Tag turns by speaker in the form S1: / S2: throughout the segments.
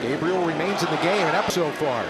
S1: Gabriel remains in the game and up so far.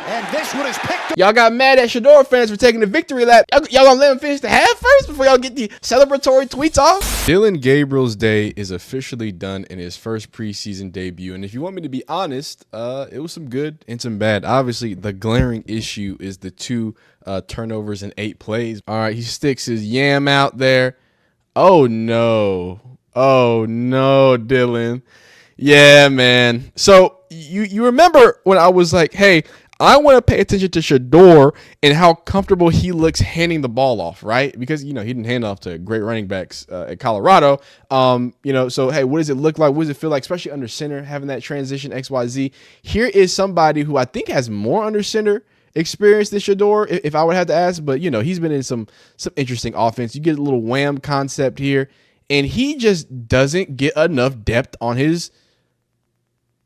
S1: And this one is picked up.
S2: Y'all got mad at Shedeur fans for taking the victory lap. Y'all gonna let him finish the half first before y'all get the celebratory tweets off? Dillon Gabriel's day is officially done in his first preseason debut. And if you want me to be honest, it was some good and some bad. Obviously, the glaring issue is the 2 turnovers in 8 plays. All right, he sticks his yam out there. Oh, no. Oh, no, Dillon. Yeah, man. So you remember when I was like, hey, I want to pay attention to Shedeur and how comfortable he looks handing the ball off, right? Because, he didn't hand off to great running backs at Colorado. So, hey, what does it look like? What does it feel like, especially under center, having that transition XYZ? Here is somebody who I think has more under center experience than Shedeur, if I would have to ask. But, he's been in some interesting offense. You get a little wham concept here, and he just doesn't get enough depth on his –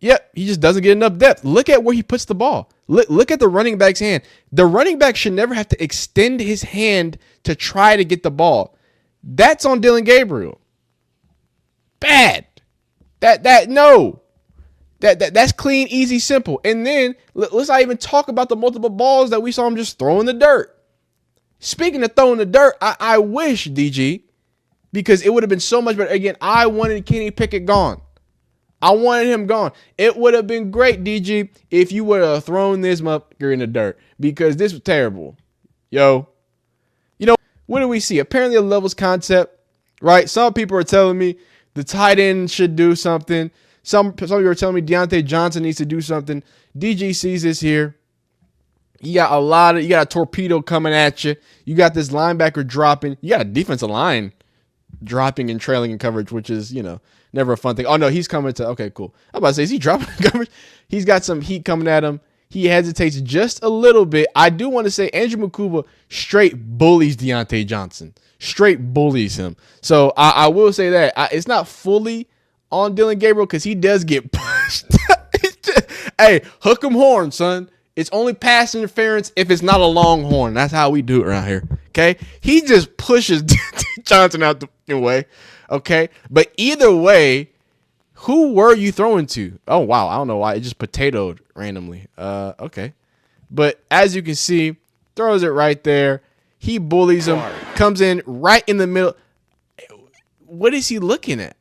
S2: he just doesn't get enough depth. Look at where he puts the ball. Look at the running back's hand. The running back should never have to extend his hand to try to get the ball. That's on Dillon Gabriel. Bad. No. That's clean, easy, simple. And then let's not even talk about the multiple balls that we saw him just throw in the dirt. Speaking of throwing the dirt, I wish, DG, because it would have been so much better. Again, I wanted Kenny Pickett gone. I wanted him gone. It would have been great, DG, if you would have thrown this motherfucker in the dirt, because this was terrible. What do we see? Apparently a levels concept, right? Some people are telling me the tight end should do something. Some people are telling me Deontay Johnson needs to do something. DG sees this here. You got a torpedo coming at you. You got this linebacker dropping. You got a defensive line dropping and trailing in coverage, which is, never a fun thing. Oh, no, he's coming to – okay, cool. I'm about to say, is he dropping in coverage? He's got some heat coming at him. He hesitates just a little bit. I do want to say Andrew Mukuba straight bullies Deontay Johnson. Straight bullies him. So I will say that. It's not fully on Dillon Gabriel because he does get pushed. Hey, hook him horn, son. It's only pass interference if it's not a long horn. That's how we do it around here, okay? He just pushes Johnson out the way, okay? But either way, who were you throwing to? Oh, wow. I don't know why. It just potatoed randomly. Okay. But as you can see, throws it right there. He bullies him, comes in right in the middle. What is he looking at?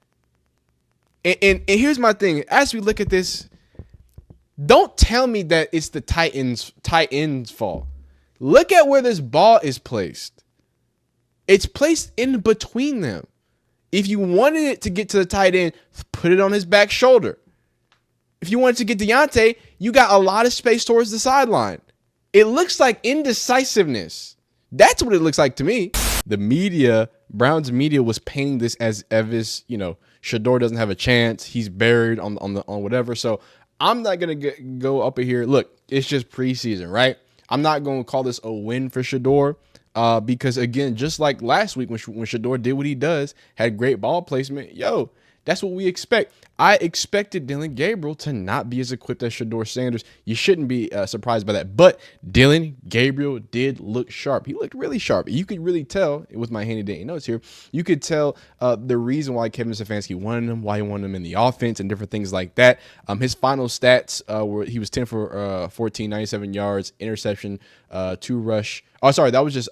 S2: And here's my thing. As we look at this, don't tell me that it's the tight end's fault. Look at where this ball is placed. It's placed in between them. If you wanted it to get to the tight end, put it on his back shoulder. If you wanted to get Deontay, you got a lot of space towards the sideline. It looks like indecisiveness. That's what it looks like to me. The media, Browns media, was painting this as Evis, Shedeur doesn't have a chance. He's buried on whatever. So I'm not going to go up in here. Look, it's just preseason, right? I'm not going to call this a win for Shedeur because, again, just like last week when Shedeur did what he does, had great ball placement, that's what we expect. I expected Dillon Gabriel to not be as equipped as Shedeur Sanders. You shouldn't be surprised by that. But Dillon Gabriel did look sharp. He looked really sharp. You could really tell, with my handy dandy notes here, you could tell the reason why Kevin Stefanski wanted him, why he wanted him in the offense and different things like that. His final stats were he was 10 for 14, 97 yards, interception, 2 rush. Oh, sorry, that was just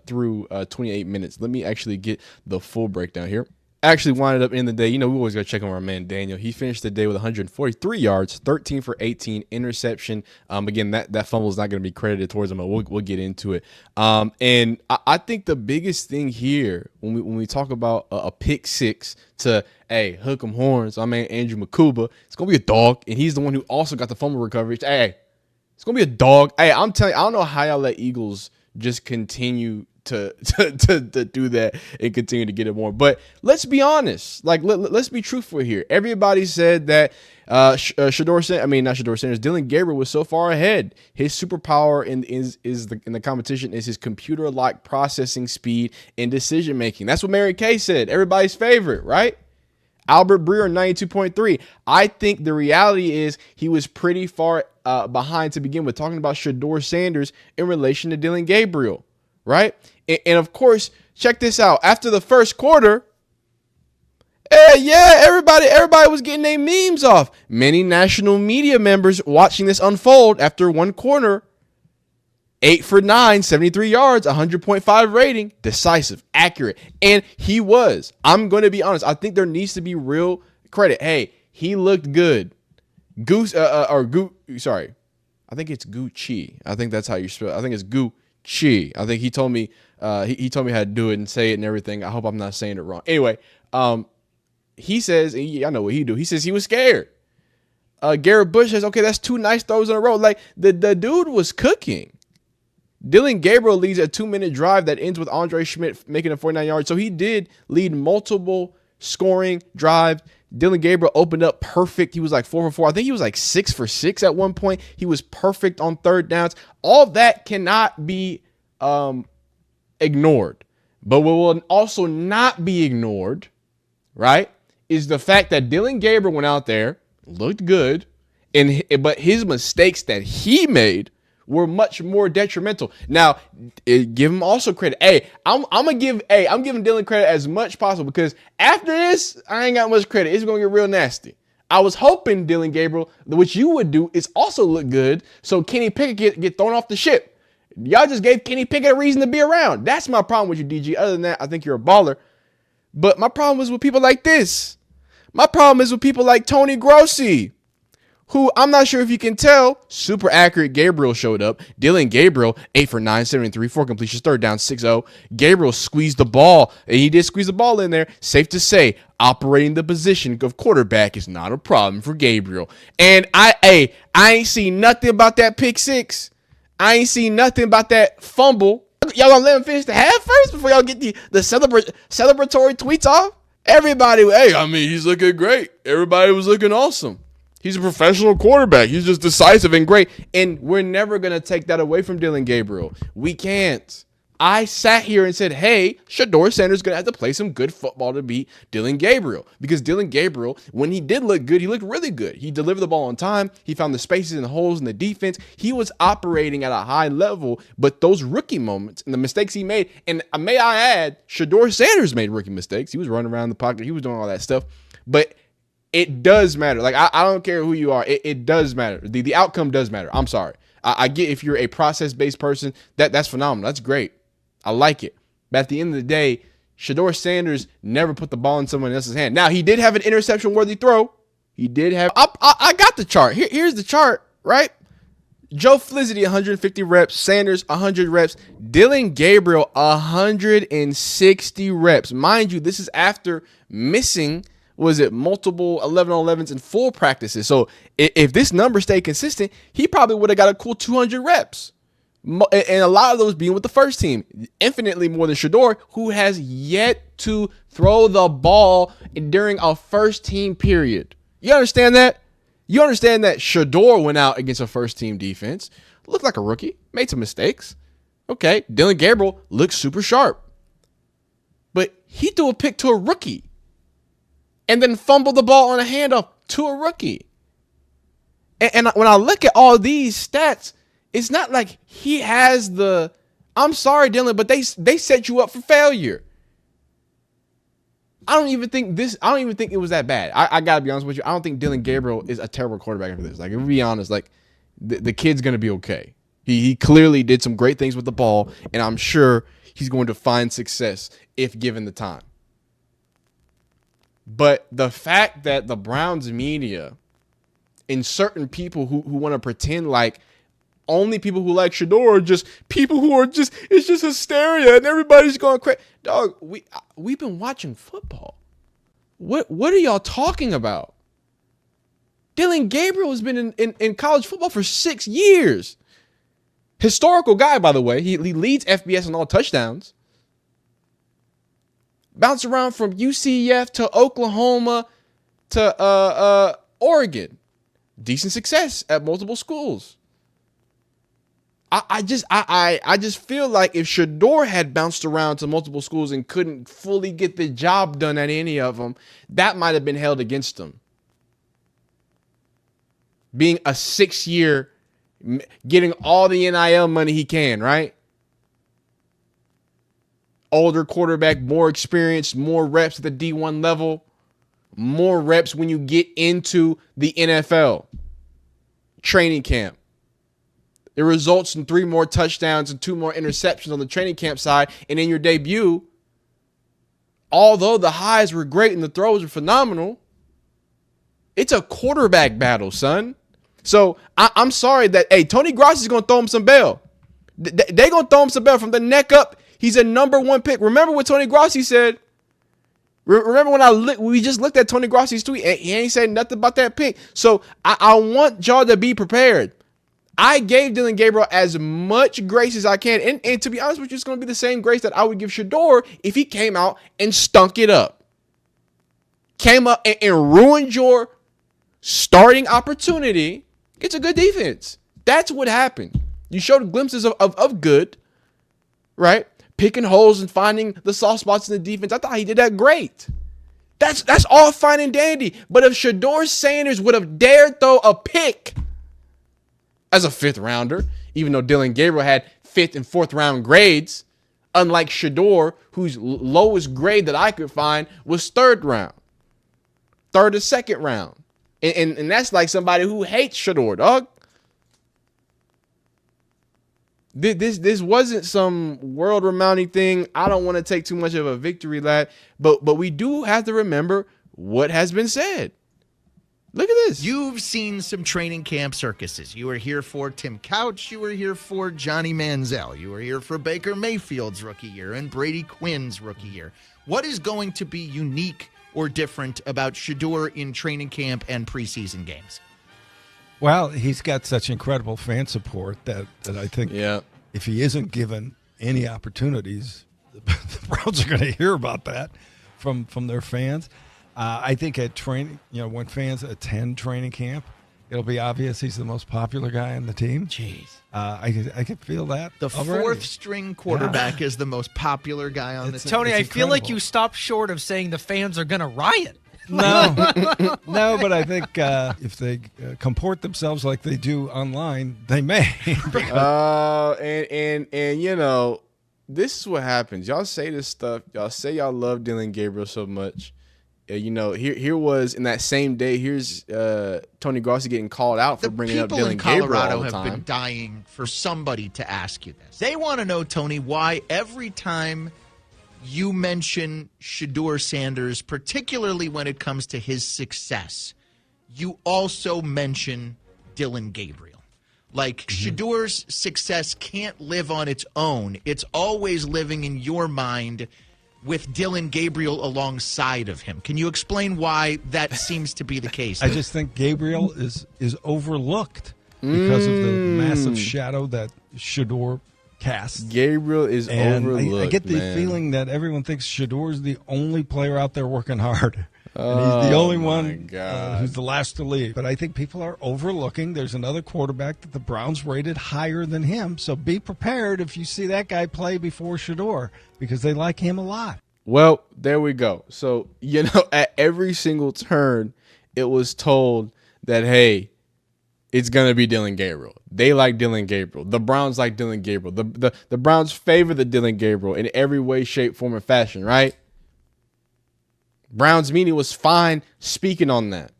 S2: through 28 minutes. Let me actually get the full breakdown here. Actually winded up in the day. We always got to check on our man Daniel. He finished the day with 143 yards, 13 for 18, interception. Again, that fumble is not going to be credited towards him, but we'll get into it. And I think the biggest thing here when we talk about a pick six to hook 'em horns, I mean Andrew Mukuba, it's gonna be a dog, and he's the one who also got the fumble recovery. Hey, it's gonna be a dog. Hey, I'm telling you, I don't know how y'all let Eagles just continue to do that and continue to get it more. But let's be honest. Let's be truthful here. Everybody said that Dillon Gabriel was so far ahead. His superpower in the competition is his computer-like processing speed and decision-making. That's what Mary Kay said. Everybody's favorite, right? Albert Breer, 92.3. I think the reality is he was pretty far behind to begin with, talking about Shedeur Sanders in relation to Dillon Gabriel, right? And of course, check this out. After the first quarter, Yeah, everybody was getting their memes off. Many national media members watching this unfold after one corner. 8 for 9, 73 yards, 100.5 rating, decisive, accurate. And he was. I'm going to be honest. I think there needs to be real credit. Hey, he looked good. Sorry. I think it's Gucci. I think that's how you spell it. I think it's Gucci. I think he told me he told me how to do it and say it and everything. I hope I'm not saying it wrong. Anyway, he says, I know what he do. He says he was scared. Garrett Bush says, okay, that's 2 nice throws in a row. Like the dude was cooking. Dillon Gabriel leads a 2-minute drive that ends with Andre Schmidt making a 49 yards. So he did lead multiple scoring drives. Dillon Gabriel opened up perfect. He was like 4 for 4. I think he was like 6 for 6 at one point. He was perfect on third downs. All that cannot be ignored. But what will also not be ignored, right, is the fact that Dillon Gabriel went out there, looked good, but his mistakes that he made were much more detrimental. Now, give him also credit. Hey, I'm giving Dillon credit as much possible because after this, I ain't got much credit. It's gonna get real nasty. I was hoping Dillon Gabriel, what you would do is also look good, so Kenny Pickett get thrown off the ship. Y'all just gave Kenny Pickett a reason to be around. That's my problem with you, DG. Other than that, I think you're a baller. But my problem is with people like this. My problem is with people like Tony Grossi, who I'm not sure if you can tell, super accurate. Gabriel showed up. Dillon Gabriel, 8 for 9, 73, 4 completions, third down, 6-0. Gabriel squeezed the ball, and he did squeeze the ball in there. Safe to say, operating the position of quarterback is not a problem for Gabriel. And I ain't seen nothing about that pick six. I ain't seen nothing about that fumble. Y'all gonna let him finish the half first before y'all get the celebratory tweets off? Everybody, he's looking great. Everybody was looking awesome. He's a professional quarterback. He's just decisive and great. And we're never going to take that away from Dillon Gabriel. We can't. I sat here and said, hey, Shedeur Sanders is going to have to play some good football to beat Dillon Gabriel. Because Dillon Gabriel, when he did look good, he looked really good. He delivered the ball on time. He found the spaces and the holes in the defense. He was operating at a high level. But those rookie moments and the mistakes he made, and may I add, Shedeur Sanders made rookie mistakes. He was running around the pocket. He was doing all that stuff. But it does matter. Like, I don't care who you are. It does matter. The outcome does matter. I'm sorry. I get if you're a process-based person, that's phenomenal. That's great. I like it. But at the end of the day, Shedeur Sanders never put the ball in someone else's hand. Now, he did have an interception-worthy throw. He did have... I got the chart. Here's the chart, right? Joe Flizity, 150 reps. Sanders, 100 reps. Dillon Gabriel, 160 reps. Mind you, this is after missing... multiple 11-on-11s and full practices. So if this number stayed consistent, he probably would have got a cool 200 reps. And a lot of those being with the first team. Infinitely more than Shedeur, who has yet to throw the ball during a first team period. You understand that? You understand that Shedeur went out against a first team defense, looked like a rookie, made some mistakes. Okay, Dillon Gabriel looked super sharp. But he threw a pick to a rookie and then fumbled the ball on a handoff to a rookie. And when I look at all these stats, it's not like he has the, I'm sorry, Dillon, but they set you up for failure. I don't even think it was that bad. I got to be honest with you. I don't think Dillon Gabriel is a terrible quarterback after this. Like, if we be honest, like, the kid's going to be okay. He clearly did some great things with the ball, and I'm sure he's going to find success if given the time. But the fact that the Browns media and certain people who want to pretend like only people who like Shedeur are just people who are just, it's just hysteria and everybody's going crazy. Dog, we've been watching football. What are y'all talking about? Dillon Gabriel has been in college football for 6 years. Historical guy, by the way. He leads FBS in all touchdowns. Bounced around from UCF to Oklahoma to Oregon. Decent success at multiple schools. I just feel like if Shedeur had bounced around to multiple schools and couldn't fully get the job done at any of them, that might have been held against him. Being a 6-year, getting all the NIL money he can, right? Older quarterback, more experience, more reps at the D1 level. more reps when you get into the NFL training camp. It results in 3 more touchdowns and 2 more interceptions on the training camp side. And in your debut, although the highs were great and the throws were phenomenal, it's a quarterback battle, son. So I'm sorry that, hey, Tony Grossi is going to throw him some bail. They're going to throw him some bail from the neck up. He's a number 1 pick. Remember what Tony Grossi said? Remember when we just looked at Tony Grossi's tweet and he ain't said nothing about that pick. So I want y'all to be prepared. I gave Dillon Gabriel as much grace as I can. And to be honest with you, it's going to be the same grace that I would give Shedeur if he came out and stunk it up. Came up and ruined your starting opportunity. It's a good defense. That's what happened. You showed glimpses of good, right? Picking holes and finding the soft spots in the defense. I thought he did that great. That's all fine and dandy. But if Shedeur Sanders would have dared throw a pick as a 5th rounder, even though Dillon Gabriel had 5th and 4th round grades, unlike Shedeur, whose lowest grade that I could find was 3rd round, 3rd or 2nd round. And that's like somebody who hates Shedeur, dog. This wasn't some world-renowned thing. I don't want to take too much of a victory lap, but we do have to remember what has been said. Look at this.
S3: You've seen some training camp circuses. You were here for Tim Couch. You were here for Johnny Manziel. You were here for Baker Mayfield's rookie year and Brady Quinn's rookie year. What is going to be unique or different about Shedeur in training camp and preseason games?
S4: Well, he's got such incredible fan support that I think if he isn't given any opportunities, the Browns are going to hear about that from their fans. I think at training, when fans attend training camp, it'll be obvious he's the most popular guy on the team.
S3: Jeez.
S4: I can feel that.
S3: The
S4: already.
S3: 4th string quarterback is the most popular guy on the team.
S5: Tony, I feel like you stopped short of saying the fans are going to riot.
S4: No, but I think if they comport themselves like they do online, they may.
S2: And this is what happens. Y'all say this stuff. Y'all say y'all love Dillon Gabriel so much. Here was in that same day. Here's Tony Grossi getting called out for bringing up Dillon Gabriel all the time.
S3: The people in Colorado have been dying for somebody to ask you this. They want to know, Tony, why every time you mention Shedeur Sanders, particularly when it comes to his success, you also mention Dillon Gabriel. Like, Shedeur's success can't live on its own. It's always living in your mind with Dillon Gabriel alongside of him. Can you explain why that seems to be the case?
S4: I just think Gabriel is overlooked because of the massive shadow that Shedeur casts.
S2: Gabriel is overlooked.
S4: I get the feeling that everyone thinks Shedeur is the only player out there working hard. And he's the only one who's the last to leave. But I think people are overlooking. There's another quarterback that the Browns rated higher than him. So be prepared if you see that guy play before Shedeur, because they like him a lot.
S2: Well, there we go. So, at every single turn, it was told that, hey, it's going to be Dillon Gabriel. They like Dillon Gabriel. The Browns like Dillon Gabriel. The Browns favor the Dillon Gabriel in every way, shape, form, and fashion, right? Browns media was fine speaking on that.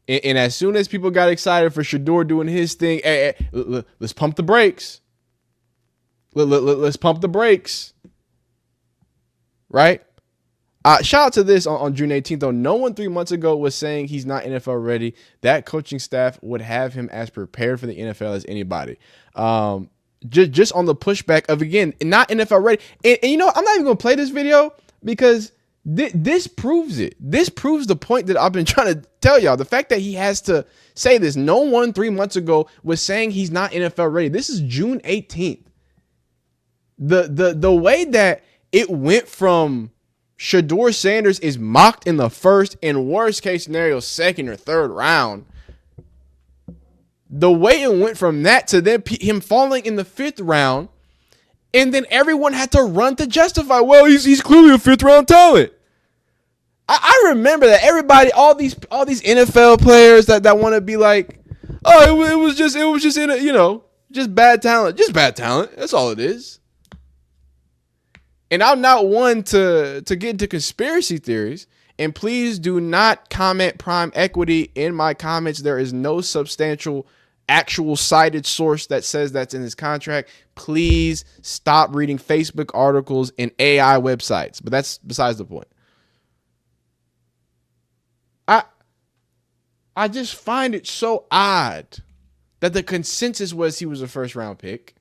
S2: And as soon as people got excited for Shedeur doing his thing, hey, let's pump the brakes. Let's pump the brakes. Right? Shout out to this on June 18th, though. No one 3 months ago was saying he's not NFL ready. That coaching staff would have him as prepared for the NFL as anybody. Just on the pushback of, again, not NFL ready. And I'm not even going to play this video because this proves it. This proves the point that I've been trying to tell y'all. The fact that he has to say this. No one 3 months ago was saying he's not NFL ready. This is June 18th. The way that it went from Shedeur Sanders is mocked in the 1st and worst case scenario 2nd or 3rd round. The way it went from that to then him falling in the 5th round, and then everyone had to run to justify, well, he's clearly a 5th round talent. I remember that everybody, all these NFL players that want to be like, oh, it was just in a, just bad talent, That's all it is. And I'm not one to get into conspiracy theories. And please do not comment prime equity in my comments. There is no substantial actual cited source that says that's in his contract. Please stop reading Facebook articles and AI websites. But that's besides the point. I just find it so odd that the consensus was he was a first round pick.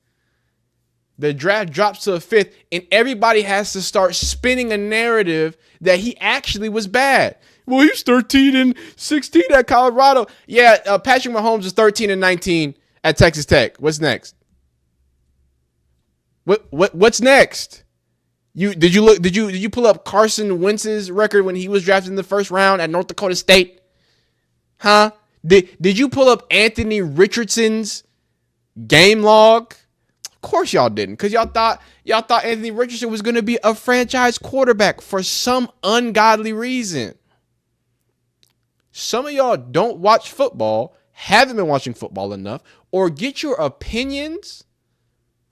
S2: The draft drops to a 5th, and everybody has to start spinning a narrative that he actually was bad. Well, he's 13 and 16 at Colorado. Yeah, Patrick Mahomes is 13 and 19 at Texas Tech. What's next? What's next? Did you pull up Carson Wentz's record when he was drafted in the first round at North Dakota State? Huh? Did you pull up Anthony Richardson's game log? Of course y'all didn't, because y'all thought Anthony Richardson was going to be a franchise quarterback for some ungodly reason. Some of y'all don't watch football, haven't been watching football enough, or get your opinions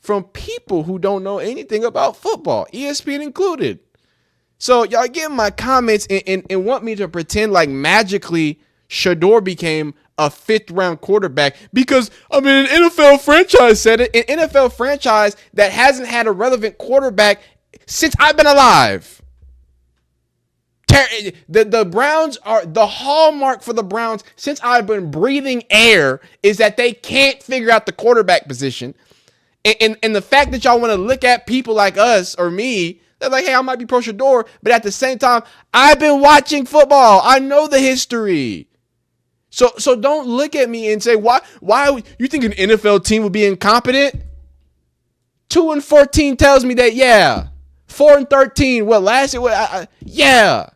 S2: from people who don't know anything about football, ESPN included. So y'all get my comments and want me to pretend like magically Shedeur became a 5th round quarterback because, I mean, an NFL franchise said it. An NFL franchise that hasn't had a relevant quarterback since I've been alive. The Browns are the hallmark for the Browns since I've been breathing air is that they can't figure out the quarterback position. And the fact that y'all want to look at people like us or me, they're like, hey, I might be pro Shedeur, but at the same time, I've been watching football. I know the history. So don't look at me and say, why you think an NFL team would be incompetent? 2-14 tells me that, yeah. 4-13, what last year? Yeah.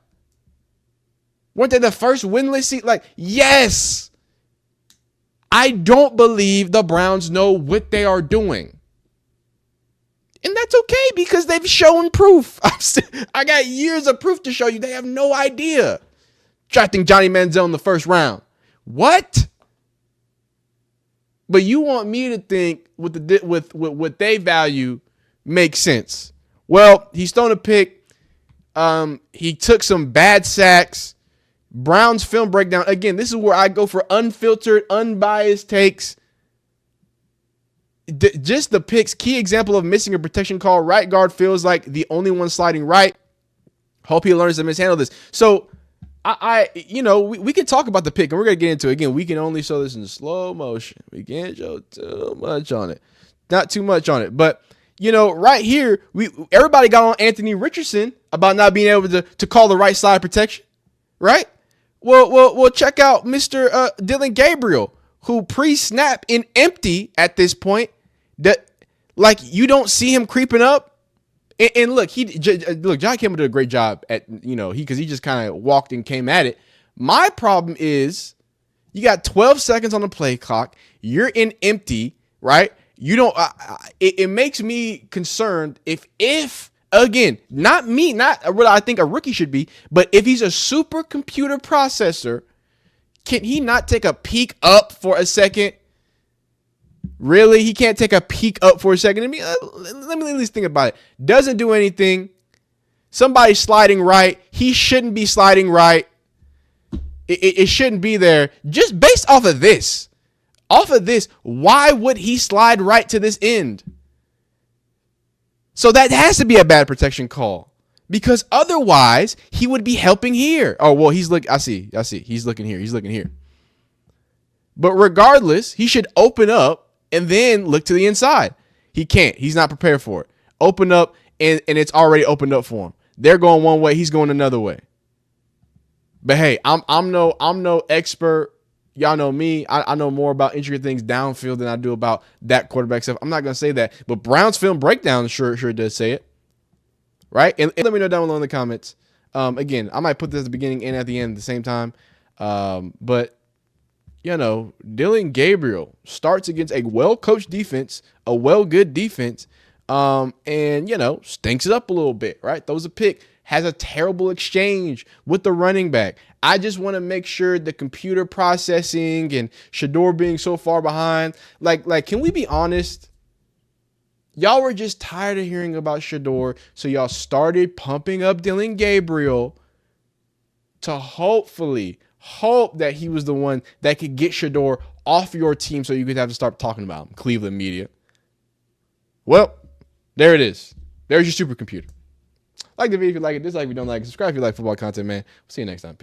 S2: Weren't they the first winless seat? Like, yes. I don't believe the Browns know what they are doing. And that's okay because they've shown proof. I got years of proof to show you they have no idea. Drafting Johnny Manziel in the first round. What? But you want me to think with what they value makes sense. Well, he's thrown a pick. He took some bad sacks. Browns film breakdown. Again, this is where I go for unfiltered, unbiased takes. Just the picks. Key example of missing a protection call. Right guard feels like the only one sliding right. Hope he learns to mishandle this. So, we can talk about the pick, and we're going to get into it. Again, we can only show this in slow motion. We can't show too much on it. Not too much on it. But, right here, everybody got on Anthony Richardson about not being able to call the right side protection, right? Well, check out Mr. Dillon Gabriel, who pre-snap in empty at this point, that like you don't see him creeping up. And look, John Campbell did a great job at, because he just kind of walked and came at it. My problem is you got 12 seconds on the play clock. You're in empty, right? You don't, it makes me concerned if again, not what I think a rookie should be, but if he's a supercomputer processor, can he not take a peek up for a second? Really? He can't take a peek up for a second? I mean, let me at least think about it. Doesn't do anything. Somebody's sliding right. He shouldn't be sliding right. It shouldn't be there. Just based off of this. Why would he slide right to this end? So that has to be a bad protection call. Because otherwise, he would be helping here. Oh, well, I see. He's looking here. But regardless, he should open up and then look to the inside. He can't. He's not prepared for it. Open up, and it's already opened up for him. They're going one way. He's going another way. But hey, I'm no expert. Y'all know me. I know more about intricate things downfield than I do about that quarterback stuff. I'm not going to say that. But Browns film breakdown sure does say it. Right? And let me know down below in the comments. Again, I might put this at the beginning and at the end at the same time. But Dillon Gabriel starts against a well-coached defense, a well-good defense, and, stinks it up a little bit, right? Throws a pick, has a terrible exchange with the running back. I just want to make sure the computer processing and Shedeur being so far behind, like, can we be honest? Y'all were just tired of hearing about Shedeur, so y'all started pumping up Dillon Gabriel, to hopefully hope that he was the one that could get Shedeur off your team so you could have to start talking about him, Cleveland media. Well, there it is. There's your supercomputer. Like the video if you like it, dislike if you don't like it, subscribe if you like football content, man. We'll see you next time. Peace.